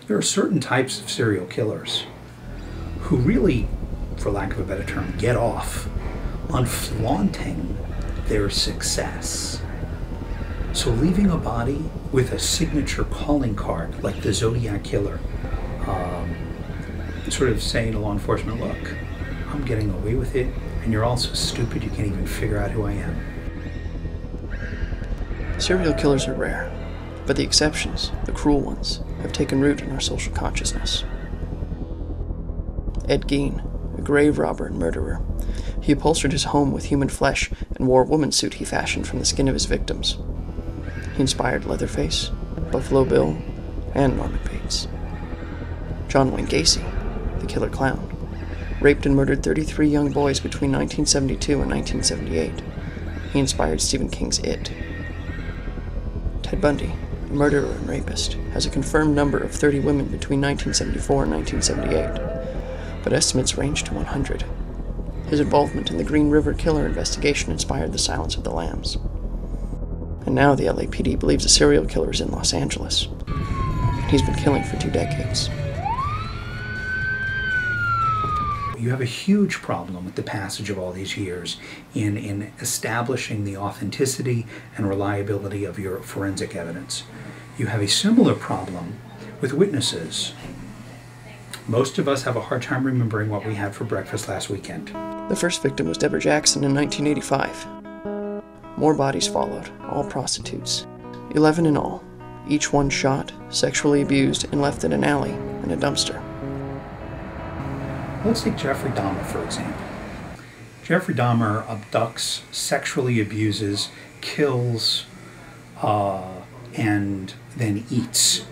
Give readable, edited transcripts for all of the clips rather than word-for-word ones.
There are certain types of serial killers who really, for lack of a better term, get off on flaunting their success. So leaving a body with a signature calling card, like the Zodiac Killer, sort of saying to law enforcement, look, I'm getting away with it, and you're all so stupid you can't even figure out who I am. Serial killers are rare, but the exceptions, the cruel ones, have taken root in our social consciousness. Ed Gein, a grave robber and murderer. He upholstered his home with human flesh and wore a woman's suit he fashioned from the skin of his victims. He inspired Leatherface, Buffalo Bill, and Norman Bates. John Wayne Gacy, the killer clown, raped and murdered 33 young boys between 1972 and 1978. He inspired Stephen King's It. Ted Bundy, a murderer and rapist, has a confirmed number of 30 women between 1974 and 1978, but estimates range to 100. His involvement in the Green River Killer investigation inspired The Silence of the Lambs. And now the LAPD believes a serial killer is in Los Angeles. He's been killing for 2 decades. You have a huge problem with the passage of all these years in establishing the authenticity and reliability of your forensic evidence. You have a similar problem with witnesses. Most of us have a hard time remembering what we had for breakfast last weekend. The first victim was Deborah Jackson in 1985. More bodies followed, all prostitutes. 11 in all, each one shot, sexually abused, and left in an alley and a dumpster. Let's take Jeffrey Dahmer, for example. Jeffrey Dahmer abducts, sexually abuses, kills, and then eats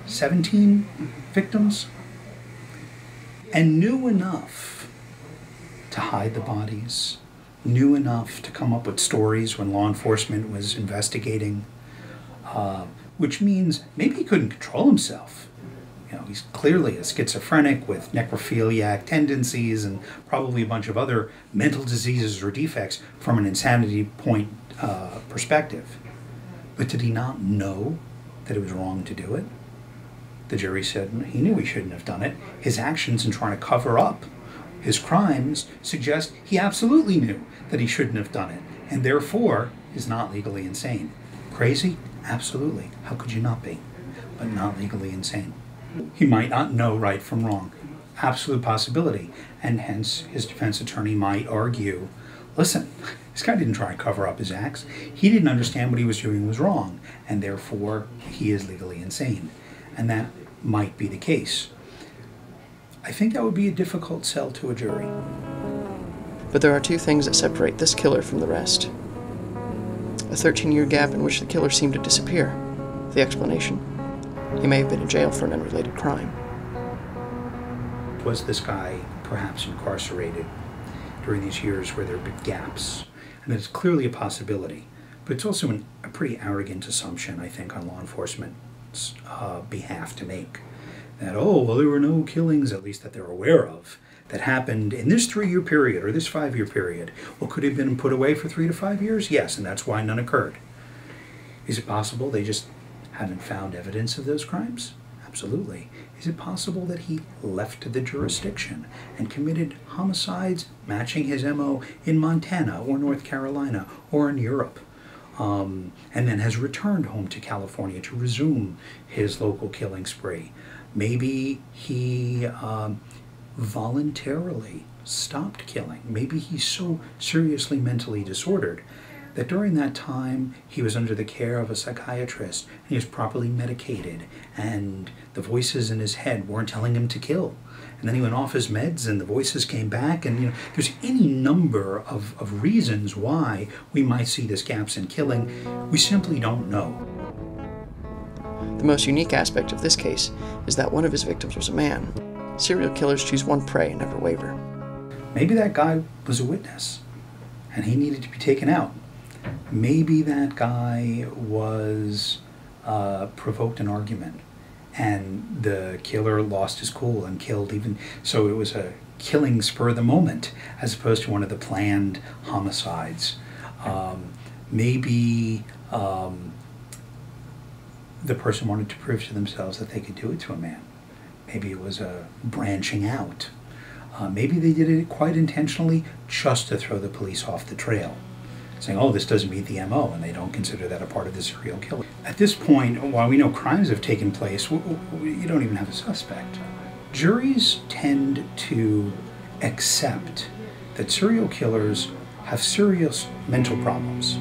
17 victims, and knew enough to hide the bodies, knew enough to come up with stories when law enforcement was investigating, which means maybe he couldn't control himself. You know, he's clearly a schizophrenic with necrophiliac tendencies and probably a bunch of other mental diseases or defects from an insanity point perspective. But did he not know that it was wrong to do it? The jury said he knew he shouldn't have done it. His actions in trying to cover up his crimes suggest he absolutely knew that he shouldn't have done it, and therefore is not legally insane. Crazy? Absolutely. How could you not be? But not legally insane. He might not know right from wrong. Absolute possibility. And hence his defense attorney might argue, listen, this guy didn't try to cover up his acts. He didn't understand what he was doing was wrong, and therefore he is legally insane. And that might be the case. I think that would be a difficult sell to a jury. But there are 2 things that separate this killer from the rest. A 13-year gap in which the killer seemed to disappear. The explanation: he may have been in jail for an unrelated crime. Was this guy perhaps incarcerated during these years where there have been gaps? And that's clearly a possibility, but it's also a pretty arrogant assumption, I think, on law enforcement's behalf to make. That, oh, well, there were no killings, at least that they're aware of, that happened in this 3-year period or this 5-year period. Well, could he have been put away for 3 to 5 years? Yes, and that's why none occurred. Is it possible they just haven't found evidence of those crimes? Absolutely. Is it possible that he left the jurisdiction and committed homicides matching his MO in Montana or North Carolina or in Europe, and then has returned home to California to resume his local killing spree? Maybe he voluntarily stopped killing. Maybe he's so seriously mentally disordered that during that time he was under the care of a psychiatrist and he was properly medicated, and the voices in his head weren't telling him to kill. And then he went off his meds and the voices came back, and there's any number of reasons why we might see this gaps in killing. We simply don't know. The most unique aspect of this case is that one of his victims was a man. Serial killers choose one prey and never waver. Maybe that guy was a witness and he needed to be taken out. Maybe that guy was provoked an argument and the killer lost his cool and killed even. So it was a killing spur of the moment as opposed to one of the planned homicides. Maybe the person wanted to prove to themselves that they could do it to a man. Maybe it was a branching out. Maybe they did it quite intentionally just to throw the police off the trail, saying, oh, this doesn't meet the MO, and they don't consider that a part of the serial killer. At this point, while we know crimes have taken place, you don't even have a suspect. Juries tend to accept that serial killers have serious mental problems.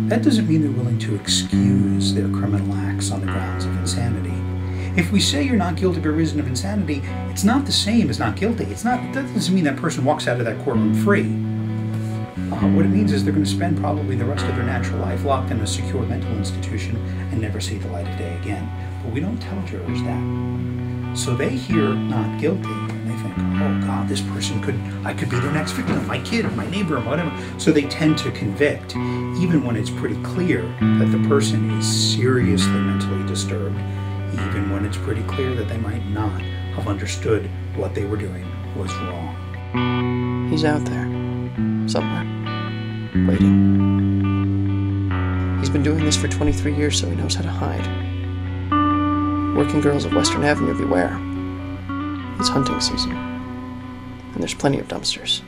That doesn't mean they're willing to excuse their criminal acts on the grounds of insanity. If we say you're not guilty by reason of insanity, it's not the same as not guilty. That doesn't mean that person walks out of that courtroom free. What it means is they're going to spend probably the rest of their natural life locked in a secure mental institution and never see the light of day again. But we don't tell jurors that. So they hear not guilty, and they think, oh God, this person I could be their next victim, my kid, my neighbor, whatever. So they tend to convict, even when it's pretty clear that the person is seriously mentally disturbed, even when it's pretty clear that they might not have understood what they were doing was wrong. He's out there, somewhere, waiting. He's been doing this for 23 years, so he knows how to hide. Working girls of Western Avenue, beware. It's hunting season, and there's plenty of dumpsters.